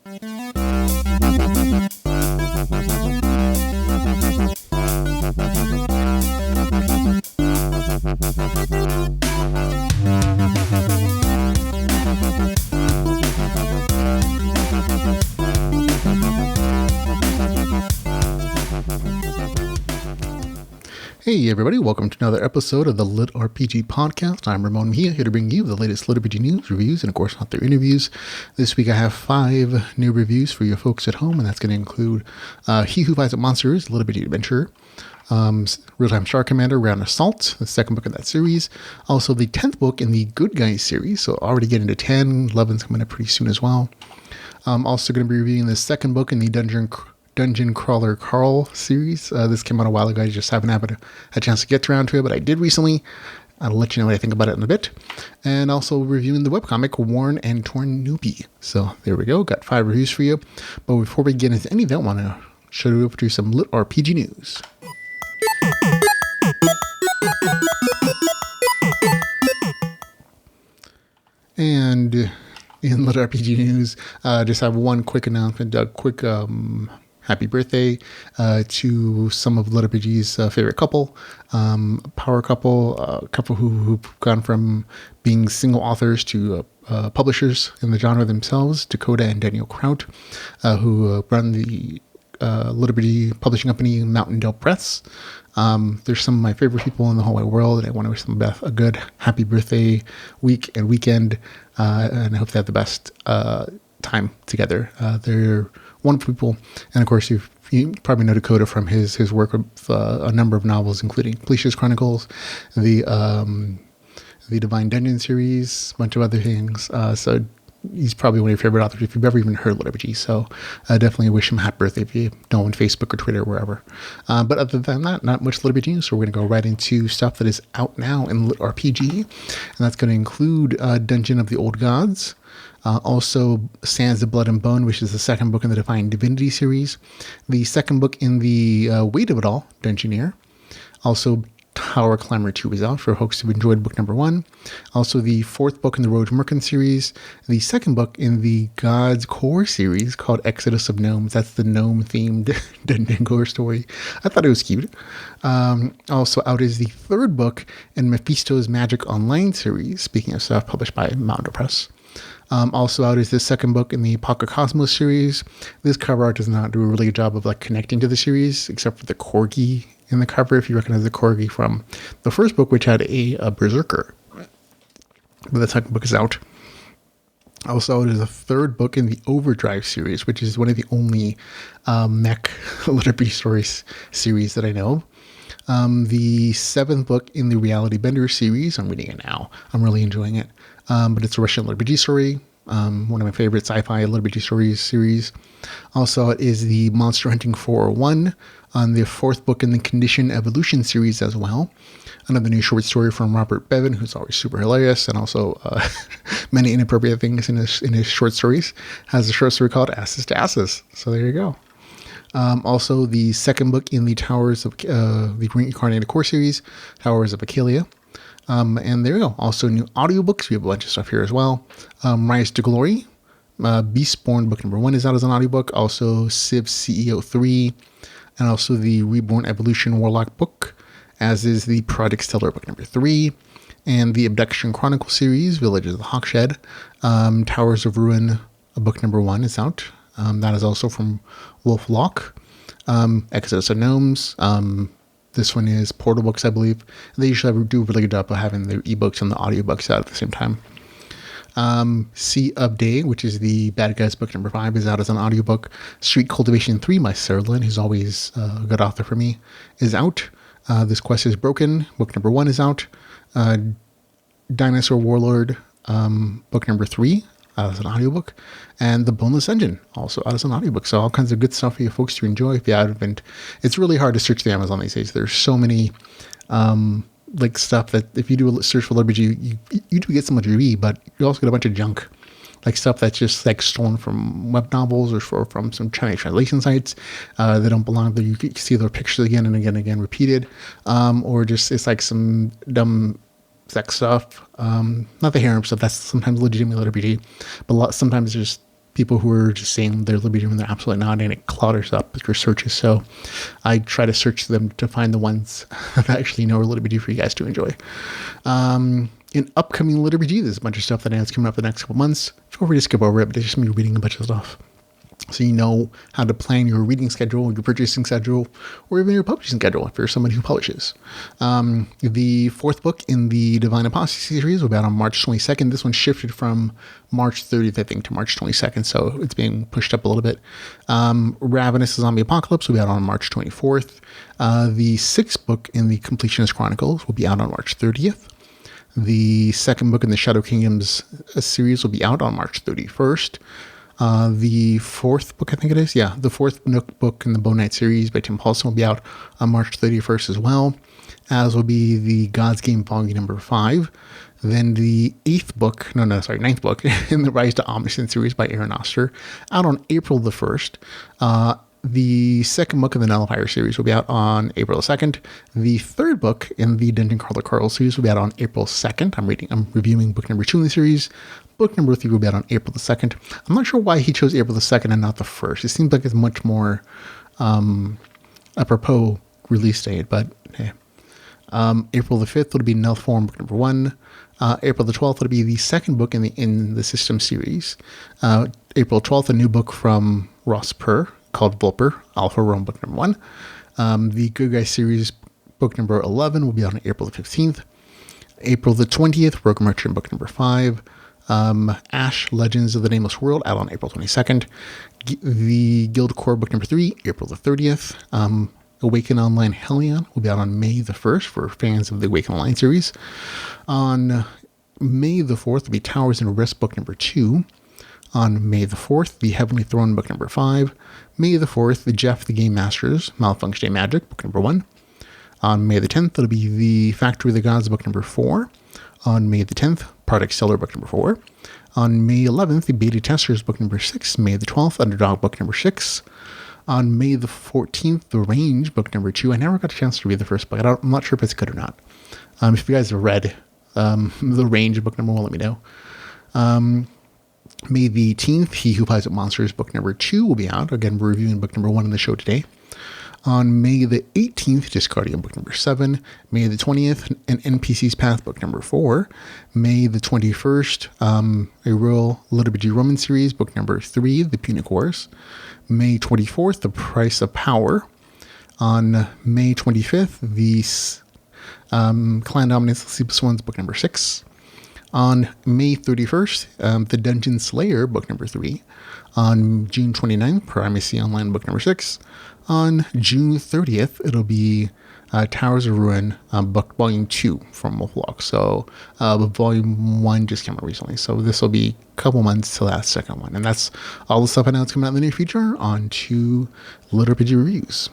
Hey everybody, welcome to another episode of the LitRPG podcast. I'm Ramon Mejia, here to bring you the latest LitRPG news, reviews, and of course author interviews. This week I have 5 new reviews for you folks at home, and that's going to include He Who Fights With Monsters, LitRPG Adventure, Real-Time Starcommander, Round Assault, the second book in that series, also the 10th book in the Good Guys series, so already getting to 10, 11's coming up pretty soon as well. I'm also going to be reviewing the second book in the Dungeon Crawler Carl series. This came out a while ago. I just haven't had a chance to get around to it, but I did recently. I'll let you know what I think about it in a bit. And also reviewing the webcomic Worn and Torn Newbie. So there we go. Got 5 reviews for you. But before we get into any of that, I want to show you over to some LitRPG news. And in LitRPG news, just have one quick announcement, a quick happy birthday to some of LitRPG's favorite couple, power couple, a couple who've gone from being single authors to publishers in the genre themselves, Dakota and Daniel Kraut, who run the LitRPG publishing company Mountain Dell Press. They're some of my favorite people in the whole wide world, and I want to wish them both a good happy birthday week and weekend, and I hope they have the best time together. They're wonderful people, and of course you probably know Dakota from his work with a number of novels, including Felicia's Chronicles, the Divine Dungeon series, a bunch of other things. So he's probably one of your favorite authors if you've ever even heard LitRPG. So I definitely wish him a happy birthday if you know him on Facebook or Twitter or wherever. But other than that, not much LitRPG news. So we're going to go right into stuff that is out now in LitRPG, and that's going to include Dungeon of the Old Gods. Also, Sands of Blood and Bone, which is the second book in the Divine Divinity series. The second book in the Weight of It All, Dungeoneer. Also, Tower Climber 2 is out for folks who've enjoyed book number 1. Also, the 4th book in the Rogue Merchant series. The second book in the God's Core series called Exodus of Gnomes. That's the gnome-themed Dungeon Core story. I thought it was cute. Also out is the 3rd book in Mephisto's Magic Online series, speaking of stuff published by Mountain Dell Press. Also out is the second book in the Pocket Cosmos series. This cover art does not do a really good job of connecting to the series, except for the corgi in the cover, if you recognize the corgi from the first book, which had a berserker. But the second book is out. Also, it is the 3rd book in the Overdrive series, which is one of the only mech LitRPG stories series that I know. The 7th book in the Reality Bender series. I'm reading it now. I'm really enjoying it. But it's a Russian LitRPG story. One of my favorite sci-fi LitRPG stories series. Also, it is the Monster Hunting 401 on the 4th book in the Condition Evolution series as well. Another new short story from Robert Bevan, who's always super hilarious, and also many inappropriate things in his short stories. Has a short story called Asses to Asses. So there you go. Also, the second book in the Towers of the Reincarnated Core series, Towers of Achalia. And there you go. Also, new audiobooks. We have a bunch of stuff here as well. Rise to Glory. Beastborn book number 1 is out as an audiobook. Also, Civ CEO 3. And also the Reborn Evolution Warlock book, as is the Project Stellar book number 3. And the Abduction Chronicle series, Villages of the Hawkshed. Towers of Ruin, book number 1 is out. That is also from Wolf Lock. Exodus of Gnomes. This one is Portal Books, I believe. They usually do a really good job of having their ebooks and the audiobooks out at the same time. Sea of Day, which is the Bad Guys book number 5, is out as an audiobook. Street Cultivation 3 by Sarah Lynn, who's always a good author for me, is out. This Quest is Broken, book number 1 is out. Dinosaur Warlord, book number 3, out as an audiobook. And The Boneless Engine, also out as an audiobook. So all kinds of good stuff for you folks to enjoy if you haven't. It's really hard to search the Amazon these days. There's so many stuff that if you do a search for LitRPG, you do get so much review, but you also get a bunch of junk. Like stuff that's just stolen from web novels or from some Chinese translation sites that don't belong there. You can see their pictures again and again and again repeated. Or just it's some dumb sex stuff. Not the harem stuff. That's sometimes legitimately LitRPG. But sometimes just people who are just saying they're Liberty when they're absolutely not, and it clutters up your searches. So I try to search them to find the ones that I actually know are Liberty for you guys to enjoy. In upcoming LitRPG, there's a bunch of stuff that is coming up the next couple months. Feel free to skip over it, but it's just me reading a bunch of stuff. So you know how to plan your reading schedule, your purchasing schedule, or even your publishing schedule if you're somebody who publishes. The fourth book in the Divine Apostasy series will be out on March 22nd. This one shifted from March 30th, I think, to March 22nd, so it's being pushed up a little bit. Ravenous Zombie Apocalypse will be out on March 24th. The sixth book in the Completionist Chronicles will be out on March 30th. The second book in the Shadow Kingdoms series will be out on March 31st. The fourth book, I think it is. Yeah, the fourth Nook book in the Bone Knight series by Tim Paulson will be out on March 31st as well, as will be the God's Game Volume number 5. Then the ninth book in the Rise to Omniscience series by Aaron Oster, out on April the 1st. The second book in the Nullifier series will be out on April 2nd. The third book in the Dungeon Crawler Carl series will be out on April 2nd. I'm reviewing book number 2 in the series. Book number 3 will be out on April the 2nd. I'm not sure why he chose April the 2nd and not the 1st. It seems like it's much more apropos release date, but hey. April the 5th will be Nullform book number 1. April the 12th will be the second book in the System series. April 12th, a new book from Ross Purr called Vulper, Alpha Rome book number 1. The Good Guys series book number 11 will be out on April the 15th. April the 20th, Rogue Merchant book number 5. Ash, Legends of the Nameless World, out on April 22nd. The Guild Core book number 3, April the 30th. Awaken Online Hellion will be out on May the 1st for fans of the Awaken Online series. On May the 4th will be Towers and Risk book number 2. On May the 4th, the Heavenly Throne book number 5. May the 4th, the Jeff the Game Masters, Malfunctioning Magic book number 1. On May the 10th, it'll be the Factory of the Gods book number 4. On May the 10th, Product Seller book number 4. On May 11th, the Beta Testers book number 6. May the 12th, Underdog book number 6. On May the 14th, The Range book number 2. I never got a chance to read the first book. I'm not sure if it's good or not. If you guys have read The Range book number 1, let me know. May the 18th, He Who Flies at Monsters book number 2 will be out. Again, we're reviewing book number 1 in the show today. On May the 18th, Discardian book number 7. May the 20th, An NPC's Path book number 4. May the 21st, a Royal LitRPG Roman series book number 3, The Punic Wars. May 24th, The Price of Power. On May 25th, the Clan Dominance Sleepless Ones book number 6. On May 31st, The Dungeon Slayer book number 3. On June 29th, Primacy Online book number 6. On June 30th, it'll be Towers of Ruin book volume 2 from Wolflock. So volume 1 just came out recently. So this will be a couple months till that second one. And that's all the stuff I know is coming out in the near future. On to LitRPG reviews.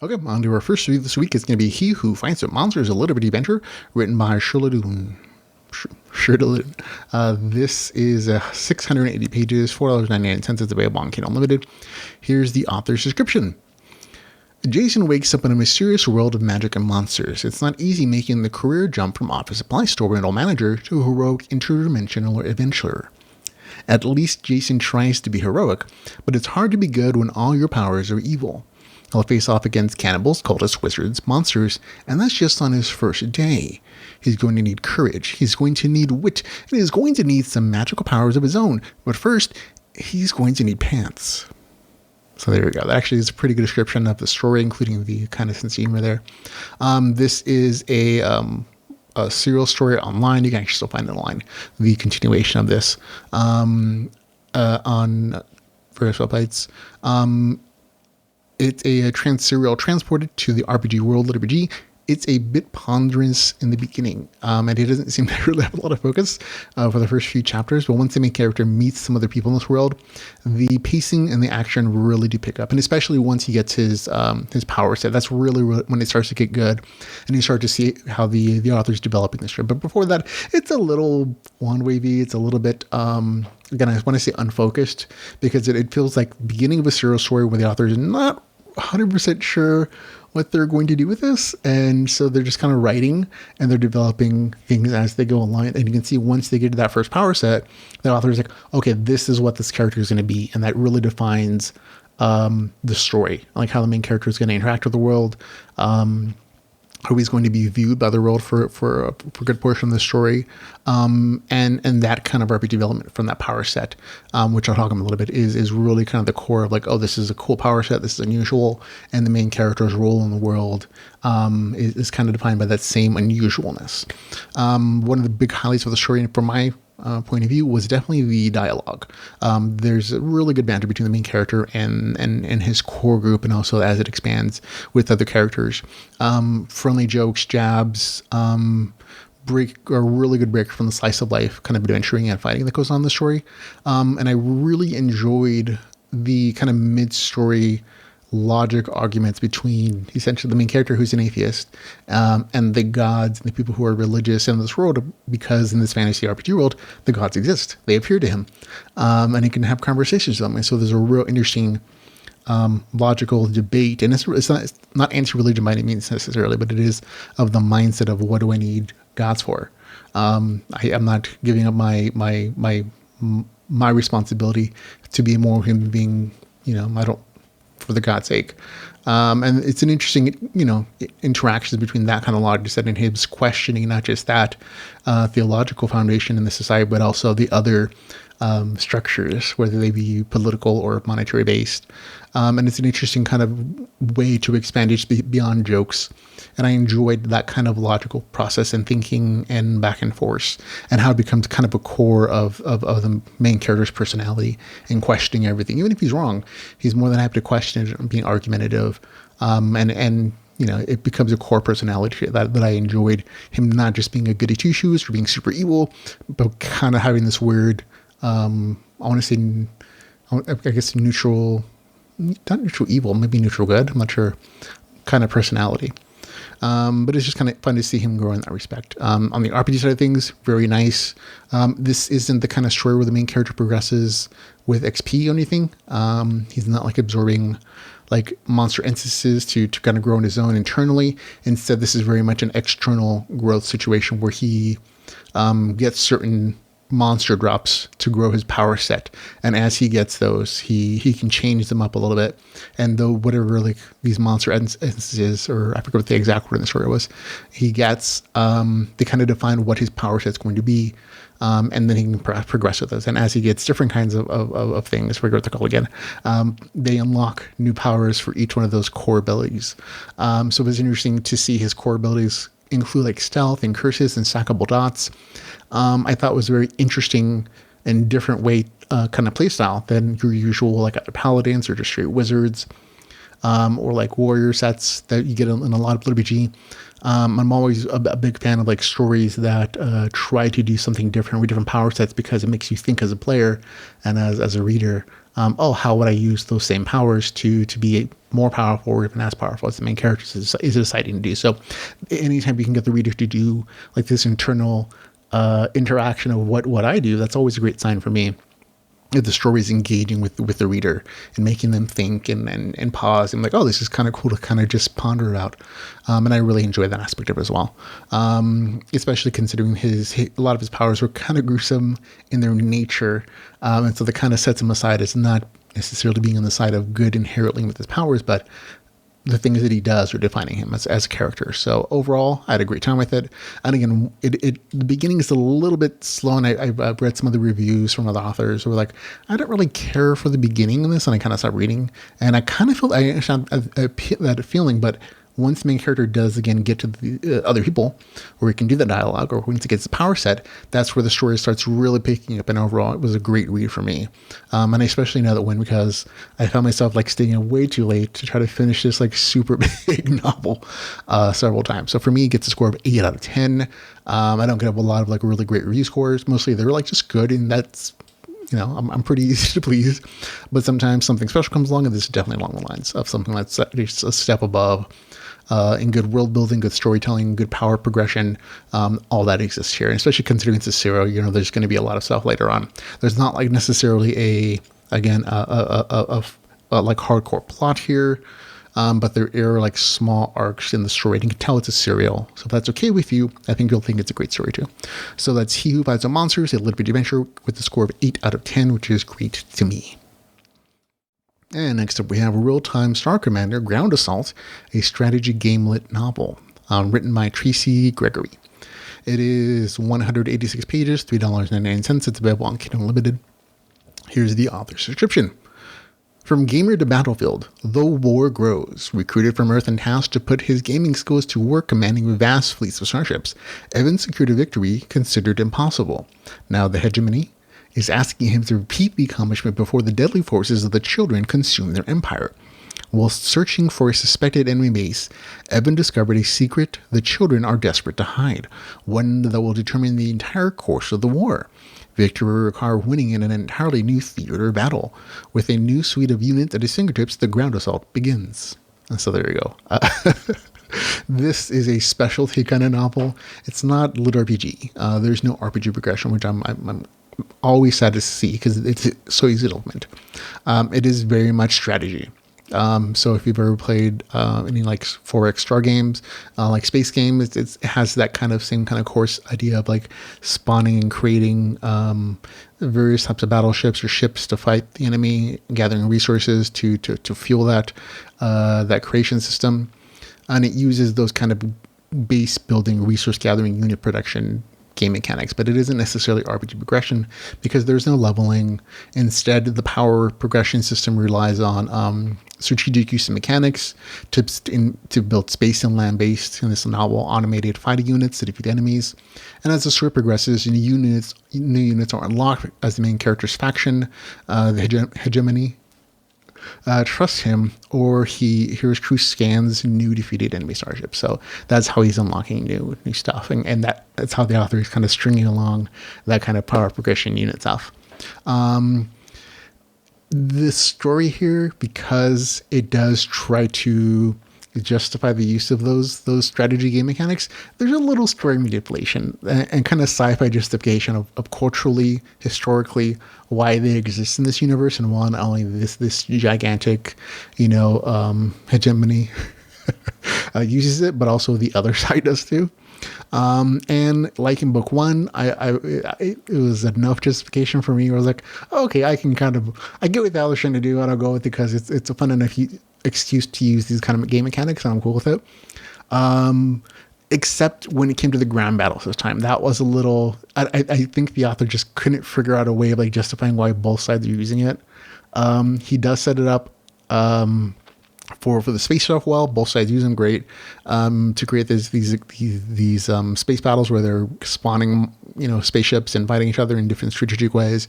Okay, on to our first review this week. It's going to be He Who Fights with Monsters, a LitRPG adventure written by Shirley. This is 680 pages, $4.99. It's available on Kindle Unlimited. Here's the author's description. Jason wakes up in a mysterious world of magic and monsters. It's not easy making the career jump from office supply store rental manager to heroic interdimensional adventurer. At least Jason tries to be heroic, but it's hard to be good when all your powers are evil. He'll face off against cannibals, cultists, wizards, monsters, and that's just on his first day. He's going to need courage, he's going to need wit, and he's going to need some magical powers of his own. But first, he's going to need pants. So there we go. That actually is a pretty good description of the story, including the kind of sense of humor there. This is a serial story online. You can actually still find it online. The continuation of this on various websites. It's a serial transported to the RPG world, LitRPG. It's a bit ponderous in the beginning, and it doesn't seem to really have a lot of focus for the first few chapters. But once the main character meets some other people in this world, the pacing and the action really do pick up, and especially once he gets his power set, that's really when it starts to get good, and you start to see how the author's developing this story. But before that, it's a little wand-wavy. It's a little bit again, I want to say unfocused, because it feels like the beginning of a serial story where the author is not 100% sure what they're going to do with this. And so they're just kind of writing and they're developing things as they go along. And you can see once they get to that first power set, the author is like, okay, this is what this character is going to be. And that really defines the story, like how the main character is going to interact with the world, how he's going to be viewed by the world for a good portion of the story, and that kind of RPG development from that power set, which I'll talk about a little bit, is really kind of the core of like, oh, this is a cool power set, this is unusual, and the main character's role in the world is kind of defined by that same unusualness. One of the big highlights of the story, from my point of view, was definitely the dialogue. There's a really good banter between the main character and his core group, and also as it expands with other characters. Friendly jokes, jabs, break a really good break from the slice of life kind of adventuring and fighting that goes on in the story. And I really enjoyed the kind of mid-story logic arguments between essentially the main character, who's an atheist, and the gods and the people who are religious in this world, because in this fantasy RPG world, the gods exist. They appear to him, and he can have conversations with them. And so there's a real interesting logical debate, and it's not anti-religion by any means necessarily, but it is of the mindset of what do I need gods for. I'm not giving up my responsibility to be a more human being. I don't, for the God's sake. And it's an interesting, interactions between that kind of logic set and his questioning, not just that theological foundation in the society, but also the other structures, whether they be political or monetary based. And it's an interesting kind of way to expand it beyond jokes. And I enjoyed that kind of logical process and thinking and back and forth, and how it becomes kind of a core of the main character's personality and questioning everything. Even if he's wrong, he's more than happy to question it and being argumentative. And it becomes a core personality that I enjoyed, him not just being a goody two shoes or being super evil, but kind of having this weird, I want to say, I guess neutral, not neutral evil, maybe neutral good, I'm not sure, kind of personality. But it's just kind of fun to see him grow in that respect. On the RPG side of things, very nice. This isn't the kind of story where the main character progresses with XP or anything. He's not like absorbing like monster instances to kind of grow on his own internally. Instead, this is very much an external growth situation where he gets certain monster drops to grow his power set, and as he gets those, he can change them up a little bit, and though whatever like these monster instances, or I forget what the exact word in the story was, he gets they kind of define what his power set's going to be, and then he can progress with those, and as he gets different kinds of things, I forget what they're called again, they unlock new powers for each one of those core abilities. So it was interesting to see his core abilities include like stealth and curses and stackable dots. I thought was a very interesting and different way kind of play style than your usual like either paladins or just straight wizards, or like warrior sets that you get in a lot of LitRPG. I'm always a big fan of like stories that try to do something different with different power sets, because it makes you think as a player and as a reader, how would I use those same powers to be more powerful or even as powerful as the main character is deciding to do. So anytime you can get the reader to do like this internal interaction of what I do, that's always a great sign for me. If the story is engaging with the reader and making them think and pause and like, oh, this is kind of cool to kind of just ponder about. And I really enjoy that aspect of it as well. Especially considering a lot of his powers were kind of gruesome in their nature. And so that kind of sets him aside as not necessarily being on the side of good inherently with his powers, but the things that he does are defining him as a character. So overall, I had a great time with it. And again, the beginning is a little bit slow, and I've read some of the reviews from other authors who were like, I don't really care for the beginning of this, and I kind of stopped reading. And I kind of felt I actually had that feeling, but once the main character does again get to the other people, where he can do the dialogue, or once he gets the power set, that's where the story starts really picking up. And overall, it was a great read for me. And I especially know that because I found myself like staying up way too late to try to finish this like super big novel several times. So for me, it gets a score of 8 out of 10. I don't get up a lot of like really great review scores. Mostly they're like just good, and that's, I'm pretty easy to please. But sometimes something special comes along, and this is definitely along the lines of something that's at least a step above. In good world building, good storytelling, good power progression, all that exists here. And especially considering it's a zero, there's going to be a lot of stuff later on. There's not like necessarily a like hardcore plot here. but there are like small arcs in the story, and you can tell it's a serial. So if that's okay with you, I think you'll think it's a great story too. So that's He Who Fights on Monsters, a LitRPG adventure with a score of 8 out of 10, which is great to me. And next up, we have Real-Time Starcommander Ground Assault, a strategy Gamelit novel, written by Tracy Gregory. It is 186 pages, $3.99. It's available on Kindle Unlimited. Here's the author's description. From gamer to battlefield, the war grows. Recruited from Earth and tasked to put his gaming skills to work commanding vast fleets of starships, Evan secured a victory considered impossible. Now the hegemony is asking him to repeat the accomplishment before the deadly forces of the children consume their empire. While searching for a suspected enemy base, Evan discovered a secret the children are desperate to hide, one that will determine the entire course of the war. Victory will require winning in an entirely new theater of battle. With a new suite of units at his fingertips, the ground assault begins. And so there you go. This is a specialty kind of novel. It's not LitRPG. There's no RPG progression, which I'm always sad to see because it's so easy to implement. It is very much strategy. So if you've ever played any like 4X star games, like space games, it has that kind of same kind of course idea of like spawning and creating various types of battleships or ships to fight the enemy, gathering resources to fuel that creation system, and it uses those kind of base building, resource gathering, unit production game mechanics, but it isn't necessarily RPG progression because there's no leveling. Instead, the power progression system relies on strategic use of mechanics to build space and land-based, in this novel, automated fighting units to defeat enemies. And as the story progresses, new units are unlocked as the main character's faction, the hegemony, trust him, or his crew scans new defeated enemy starships. So that's how he's unlocking new stuff, and that's how the author is kind of stringing along that kind of power progression unit stuff. This story here, because it does try to justify the use of those strategy game mechanics, there's a little story manipulation and kind of sci-fi justification of culturally, historically, why they exist in this universe, and why not only this gigantic, hegemony uses it, but also the other side does too. And like in book one, it was enough justification for me where I was like, okay, I get what the other's trying to do, and I'll go with it because it's a fun enough excuse to use these kind of game mechanics, and I'm cool with it. Except when it came to the ground battles this time, that was a little, I think the author just couldn't figure out a way of like justifying why both sides are using it. He does set it up, for the space stuff well. Both sides use them great, to create these space battles where they're spawning spaceships and fighting each other in different strategic ways,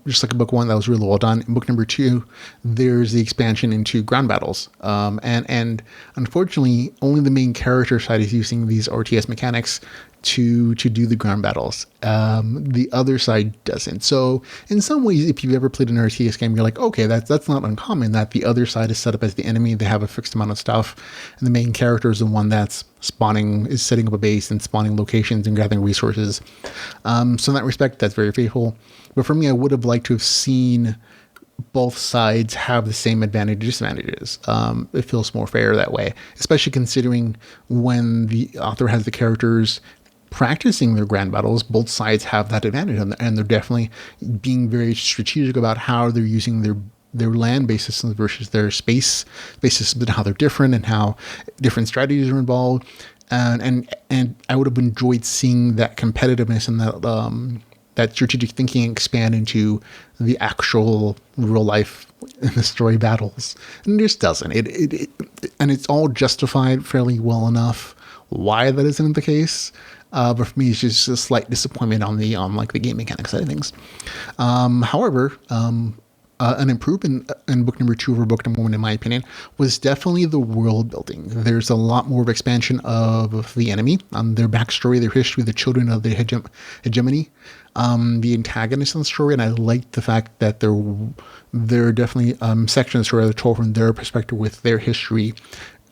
just like in book one. That was really well done. In book number 2, there's the expansion into ground battles, and unfortunately only the main character side is using these RTS mechanics to do the ground battles. The other side doesn't. So in some ways, if you've ever played an RTS game, you're like, okay, that's not uncommon that the other side is set up as the enemy. They have a fixed amount of stuff, and the main character is the one that's setting up a base and spawning locations and gathering resources. So in that respect, that's very faithful. But for me, I would have liked to have seen both sides have the same advantages and disadvantages. It feels more fair that way, especially considering when the author has the characters practicing their grand battles, both sides have that advantage, and they're definitely being very strategic about how they're using their land-based systems versus their space-based systems, and how they're different and how different strategies are involved. And I would have enjoyed seeing that competitiveness and that strategic thinking expand into the actual real life in the story battles. And it just doesn't. And it's all justified fairly well enough why that isn't the case. But for me, it's just a slight disappointment on the game mechanics side of things. However, an improvement in book number 2 over book number 1, in my opinion, was definitely the world building. There's a lot more of expansion of the enemy, their backstory, their history, the children of the hegemony, the antagonists in the story, and I liked the fact that there are definitely sections where they're told from their perspective with their history,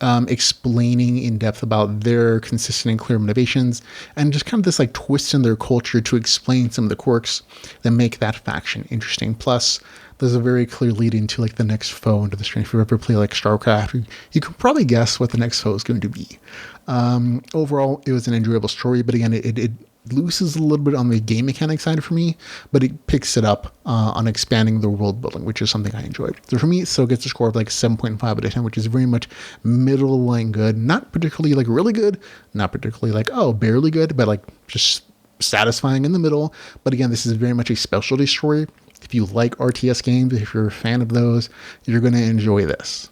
explaining in depth about their consistent and clear motivations, and just kind of this like twist in their culture to explain some of the quirks that make that faction interesting. Plus, there's a very clear lead into like the next foe into the stream. If you ever play like StarCraft, you can probably guess what the next foe is going to be. Overall, it was an enjoyable story, but again, it loses a little bit on the game mechanic side for me, but it picks it up on expanding the world building, which is something I enjoyed. So for me, it still gets a score of like 7.5 out of 10, which is very much middle of the line good. Not particularly like really good, not particularly like, oh, barely good, but like just satisfying in the middle. But again, this is very much a specialty story. If you like RTS games, if you're a fan of those, you're going to enjoy this.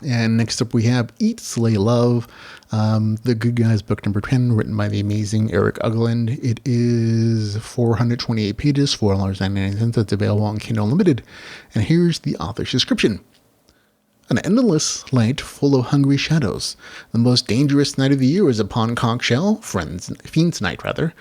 And next up we have Eat, Slay, Love, The Good Guys book number 10, written by the amazing Eric Ugland. It is 428 pages, $4.99. It's available on Kindle Unlimited. And here's the author's description. An endless night full of hungry shadows. The most dangerous night of the year is upon Conchshell, Fiend's Night rather,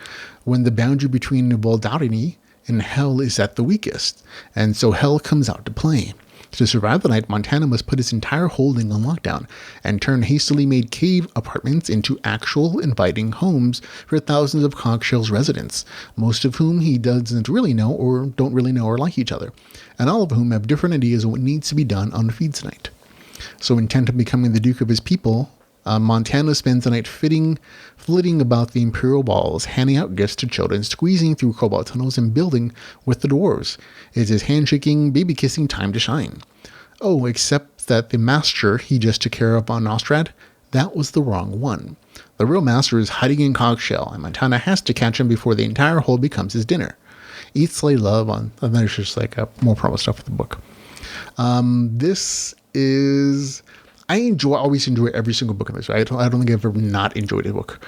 when the boundary between Voldalini and Hell is at the weakest, and so Hell comes out to play. To survive the night, Montana must put his entire holding on lockdown and turn hastily made cave apartments into actual inviting homes for thousands of Conchshell's residents, most of whom he doesn't really know or don't really know or like each other, and all of whom have different ideas of what needs to be done on Feeds Night. So intent on becoming the Duke of his people, Montana spends the night flitting about the Imperial Balls, handing out gifts to children, squeezing through cobalt tunnels, and building with the dwarves. It's his handshaking, baby-kissing time to shine. Oh, except that the master he just took care of on Nostrad, that was the wrong one. The real master is hiding in Conchshell, and Montana has to catch him before the entire hold becomes his dinner. Eat, Slay, Love, and then there's just like more promo stuff with the book. This is... I always enjoy every single book in this. I don't think I've ever not enjoyed a book.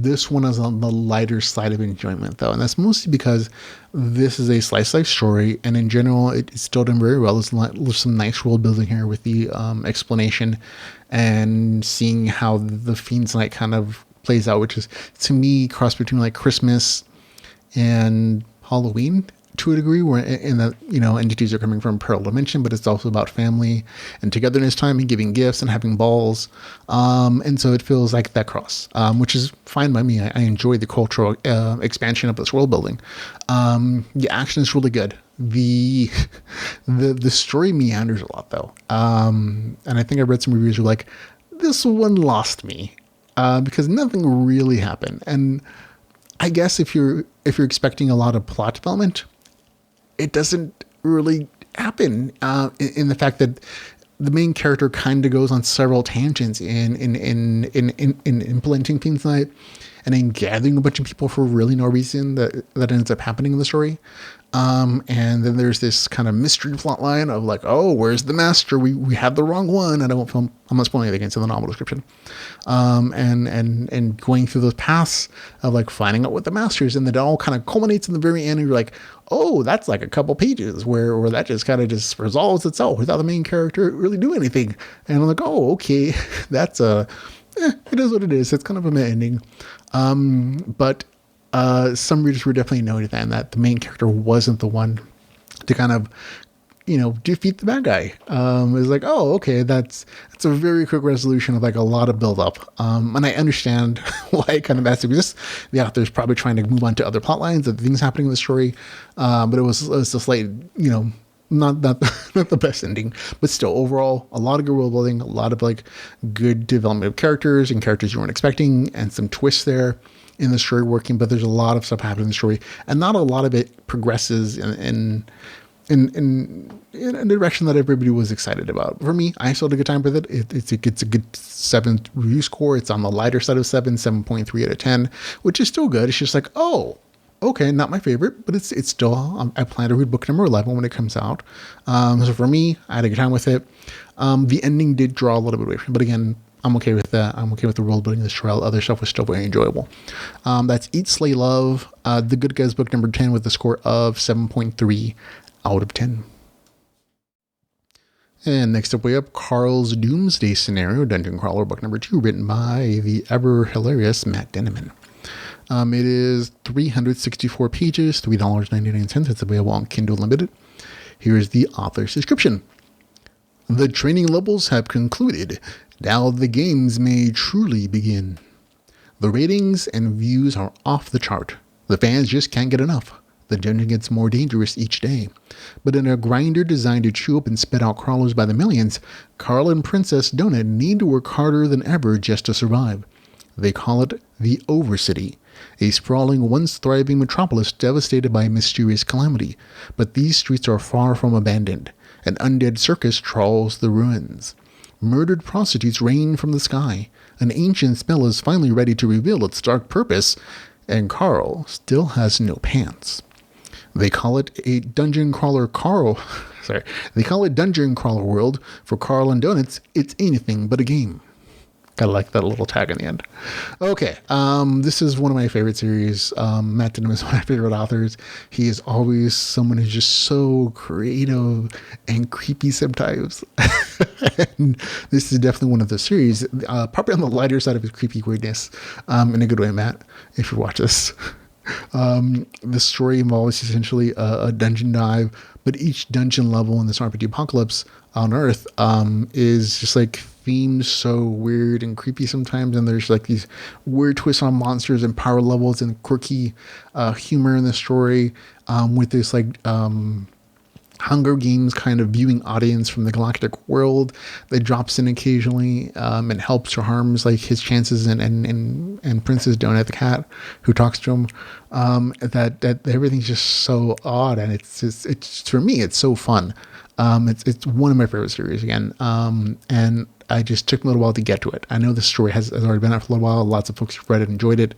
This one is on the lighter side of enjoyment, though, and that's mostly because this is a slice life story, and in general, it's still done very well. There's some nice world building here with the explanation and seeing how the Fiend's Night kind of plays out, which is, to me, cross between like Christmas and Halloween to a degree, where in that, entities are coming from parallel dimension, but it's also about family and togetherness time and giving gifts and having balls. And so it feels like that cross, which is fine by me. I enjoy the cultural expansion of this world building. The action is really good. The story meanders a lot though. And I think I read some reviews who were like, this one lost me, because nothing really happened. And I guess if you're expecting a lot of plot development, it doesn't really happen, in the fact that the main character kind of goes on several tangents in implementing Fiend's Night and in gathering a bunch of people for really no reason that ends up happening in the story. And then there's this kind of mystery plot line of like, oh, where's the master? We had the wrong one. And I'm not spoiling anything, it's in the novel description. And going through those paths of like finding out what the master is, and then it all kind of culminates in the very end, and you're like, oh, that's like a couple pages where that just kind of just resolves itself without the main character really doing anything. And I'm like, oh, okay, that's it is what it is. It's kind of a meh ending. But some readers were definitely noting that the main character wasn't the one to kind of, defeat the bad guy. It's like, oh, okay, that's a very quick resolution of like a lot of build up. And I understand why it kind of has to be just the author's probably trying to move on to other plot lines, other things happening in the story. But it was a slight, not the best ending, but still overall a lot of good world building, a lot of like good development of characters and characters you weren't expecting, and some twists there in the story working. But there's a lot of stuff happening in the story, and not a lot of it progresses in a direction that everybody was excited about. For me, I still had a good time with it. It's a good 7 review score. It's on the lighter side of 7.3 out of 10, which is still good. It's just like, oh, okay, not my favorite, but it's still, I plan to read book number 11 when it comes out. So for me, I had a good time with it. The ending did draw a little bit away from it, but again, I'm okay with that. I'm okay with the world building, the trial. Other stuff was still very enjoyable. That's Eat, Slay, Love, The Good Guys book number 10 with a score of 7.3 out of 10. And next up we have Carl's Doomsday Scenario, Dungeon Crawler book number 2, written by the ever hilarious Matt Denneman. It is 364 pages, $3.99. It's available on Kindle Unlimited. Here's the author's description. The training levels have concluded. Now the games may truly begin. The ratings and views are off the chart. The fans just can't get enough. The dungeon gets more dangerous each day. But in a grinder designed to chew up and spit out crawlers by the millions, Carl and Princess Donut need to work harder than ever just to survive. They call it the Overcity, a sprawling, once thriving metropolis devastated by a mysterious calamity. But these streets are far from abandoned. An undead circus trawls the ruins. Murdered prostitutes rain from the sky. An ancient spell is finally ready to reveal its dark purpose, and Carl still has no pants. They call it a dungeon crawler They call it Dungeon Crawler World. For Carl and Donuts, it's anything but a game. Gotta like that little tag in the end. Okay, this is one of my favorite series. Matt Denham is one of my favorite authors. He is always someone who's just so creative and creepy sometimes. And this is definitely one of the series, probably on the lighter side of his creepy weirdness, in a good way, Matt, if you watch this. The story involves essentially a dungeon dive, but each dungeon level in this RPG apocalypse on Earth is just like themed so weird and creepy sometimes, and there's like these weird twists on monsters and power levels and quirky humor in the story, with this like Hunger Games kind of viewing audience from the galactic world that drops in occasionally and helps or harms like his chances and Princess Donut the cat who talks to him. That everything's just so odd, and it's for me it's so fun. It's one of my favorite series again, and I just took me a little while to get to it. I know the story has already been out for a little while. Lots of folks have read it, enjoyed it.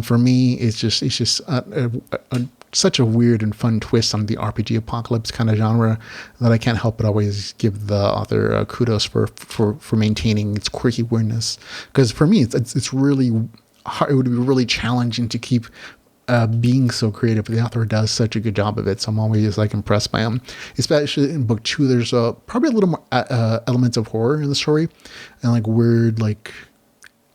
For me, it's just such a weird and fun twist on the RPG apocalypse kind of genre that I can't help but always give the author kudos for maintaining its quirky weirdness. Because for me, it's really hard. It would be really challenging to keep being so creative, but the author does such a good job of it, so I'm always like impressed by him. Especially in book 2, there's probably a little more elements of horror in the story and like weird, like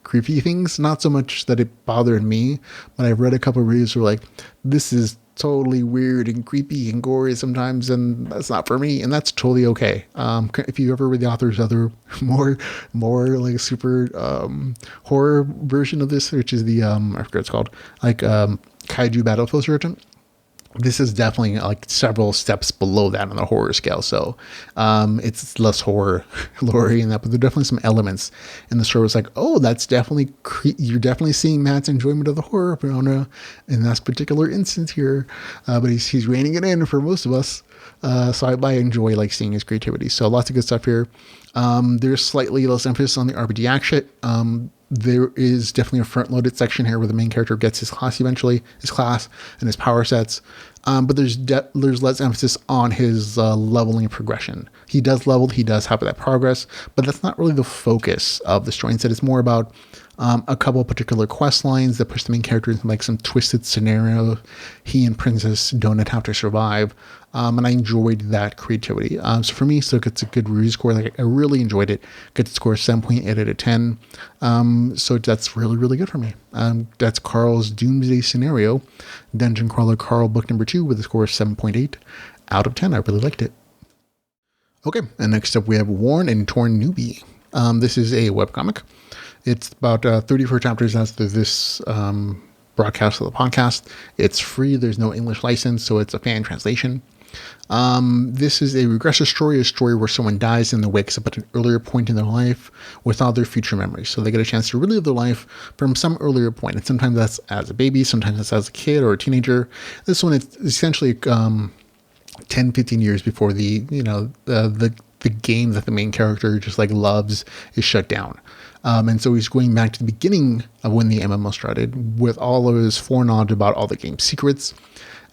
creepy things. Not so much that it bothered me, but I've read a couple of reviews who are like, this is totally weird and creepy and gory sometimes, and that's not for me, and that's totally okay. If you ever read the author's other more like super horror version of this, which is the I forget what it's called, like Kaiju Battle Poster Urgent, this is definitely like several steps below that on the horror scale. So it's less horror lore in that, but there are definitely some elements in the story. It's like, oh, that's definitely you're definitely seeing Matt's enjoyment of the horror genre in this particular instance here, but he's reining it in for most of us. So I enjoy like seeing his creativity. So lots of good stuff here. There's slightly less emphasis on the RPG action. There is definitely a front-loaded section here where the main character gets his class eventually, his class and his power sets. But there's less emphasis on his leveling progression. He does level, he does have that progress, but that's not really the focus of the story. Instead, it's more about a couple particular quest lines that push the main character into like some twisted scenario he and Princess Donut have to survive. And I enjoyed that creativity. So for me, so it's a good review score. Like I really enjoyed it. Get to score 7.8 out of 10. So that's really, really good for me. That's Carl's Doomsday Scenario, Dungeon Crawler Carl, book number 2, with a score of 7.8 out of 10. I really liked it. Okay, and next up we have Worn and Torn Newbie. This is a webcomic. It's about 34 chapters after this broadcast of the podcast. It's free. There's no English license, so it's a fan translation. This is a regressor story, a story where someone dies and then wakes up at an earlier point in their life with all their future memories. So they get a chance to relive their life from some earlier point. And sometimes that's as a baby, sometimes that's as a kid or a teenager. This one is essentially 10, 15 years before the game that the main character just like loves is shut down. And so he's going back to the beginning of when the MMO started with all of his foreknowledge about all the game's secrets.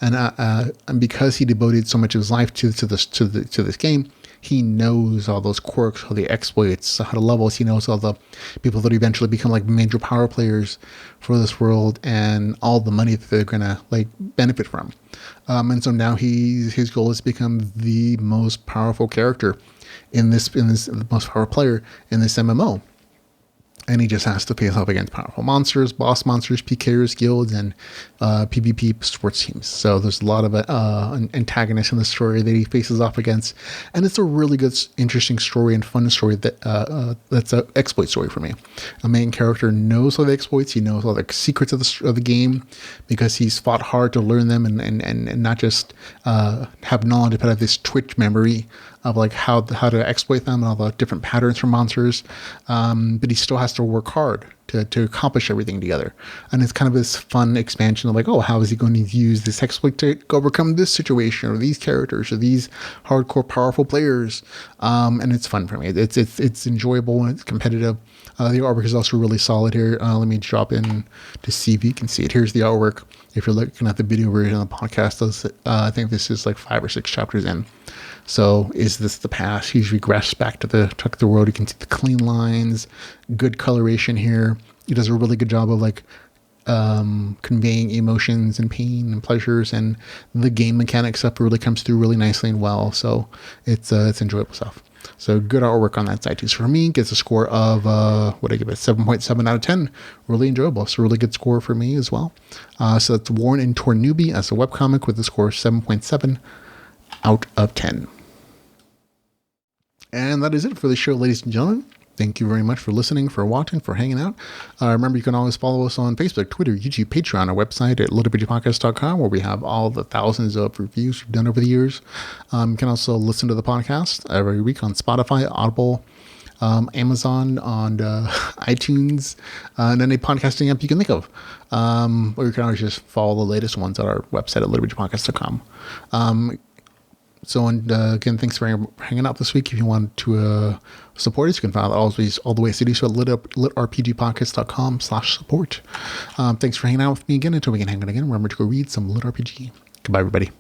And because he devoted so much of his life to this game, he knows all those quirks, all the exploits, how to levels. He knows all the people that eventually become like major power players for this world and all the money that they're gonna like benefit from. And so now his goal is to become the most powerful character the most powerful player in this MMO. And he just has to face off against powerful monsters, boss monsters, PKers, guilds, and PvP sports teams. So there's a lot of antagonists in the story that he faces off against, and it's a really good, interesting story and fun story that's an exploit story for me. A main character knows all the exploits, he knows all the secrets of the game because he's fought hard to learn them and not just have knowledge, but have this twitch memory of like how to exploit them and all the different patterns for monsters. But he still has to work hard to accomplish everything together. And it's kind of this fun expansion of like, oh, how is he going to use this exploit to overcome this situation or these characters or these hardcore powerful players? And it's fun for me. It's enjoyable and it's competitive. The artwork is also really solid here. Let me drop in to see if you can see it. Here's the artwork. If you're looking at the video version of the podcast, I think this is like 5 or 6 chapters in. So is this the past? He's regressed back to the world. You can see the clean lines, good coloration here. He does a really good job of like conveying emotions and pain and pleasures, and the game mechanic stuff really comes through really nicely and well. So it's enjoyable stuff. So good artwork on that side too. So for me, gets a score of what I give it, 7.7 out of 10. Really enjoyable. So really good score for me as well. So that's Worn and Torn Newbie as a webcomic with a score of 7.7 out of 10. And that is it for the show, ladies and gentlemen. Thank you very much for listening, for watching, for hanging out. Remember, you can always follow us on Facebook, Twitter, YouTube, Patreon, our website at LitRPGpodcast.com, where we have all the thousands of reviews we've done over the years. You can also listen to the podcast every week on Spotify, Audible, Amazon, on iTunes, and any podcasting app you can think of. Or you can always just follow the latest ones at our website at LitRPGpodcast.com. So, and again, thanks for hanging out this week. If you want to support us, you can find all the ways to do so at litrpgpodcast.com/support. Thanks for hanging out with me again. Until we can hang out again, remember to go read some LitRPG. Goodbye, everybody.